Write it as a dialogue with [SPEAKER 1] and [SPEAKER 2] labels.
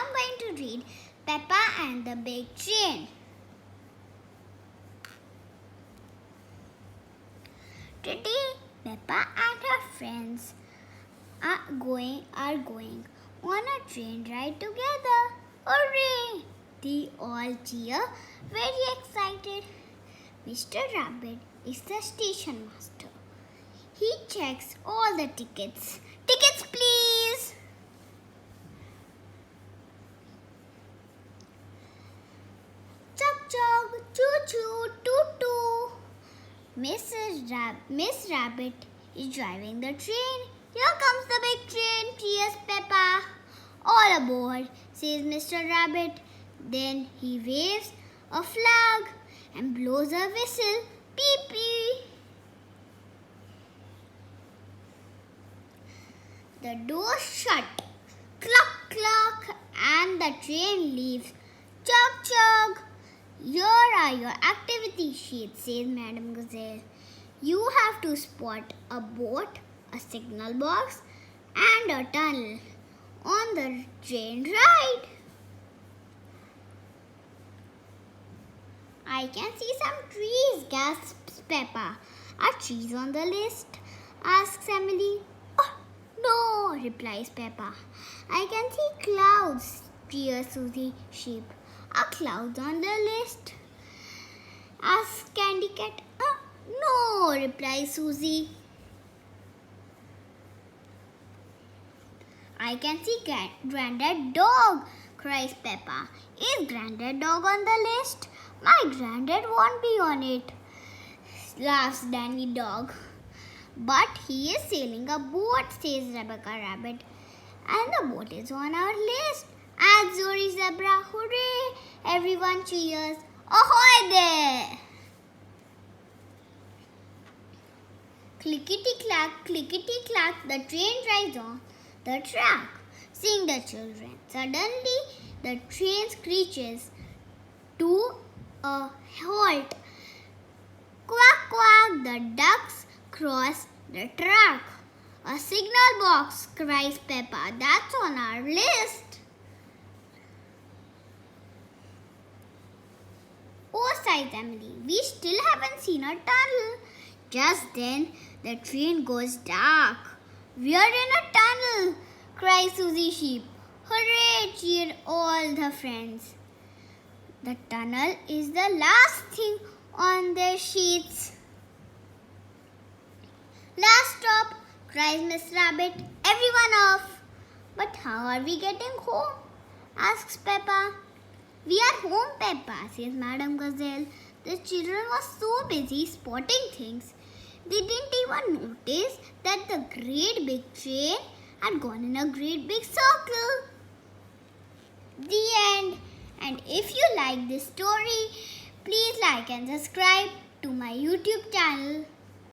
[SPEAKER 1] I'm going to read Peppa and the Big Train. Today, Peppa and her friends are going on a train ride together. Hooray! They all cheer, very excited. Mr. Rabbit is the station master. He checks all the tickets. Tickets, please! Chug chug, choo choo, toot toot. Miss Rabbit is driving the train. Here comes the big train. Cheers, Peppa. All aboard, says Mr. Rabbit. Then he waves a flag and blows a whistle. Beep beep. The doors shut. Cluck cluck, and the train leaves. Chug chug. Here are your activity sheets, says Madam Gazelle. You have to spot a boat, a signal box, and a tunnel on the train ride. I can see some trees, gasps Peppa. Are trees on the list? Asks Emily. Oh, no, replies Peppa. I can see clouds, cheers Susie Sheep. Are clouds on the list? Asks Candy Cat. No, replies Susie. I can see Granddad Dog, cries Peppa. Is Granddad Dog on the list? My Granddad won't be on it, laughs Danny Dog. But he is sailing a boat, says Rebecca Rabbit. And the boat is on our list. Adds Zori Zebra. Hooray! Everyone cheers. Ahoy there! Clickety-clack, the train drives on the track, sing the children. Suddenly, the train screeches to a halt. Quack, quack, the ducks cross the track. A signal box, cries Peppa. That's on our list. Oh, sighs Emily. We still haven't seen a tunnel. Just then, the train goes dark. We're in a tunnel, cries Susie Sheep. Hooray, cheered all the friends. The tunnel is the last thing on their sheets. Last stop, cries Miss Rabbit. Everyone off. But how are we getting home? Asks Peppa. We are home, Peppa, says Madam Gazelle. The children were so busy spotting things, they didn't even notice that the great big train had gone in a great big circle. The end. And if you like this story, please like and subscribe to my YouTube channel.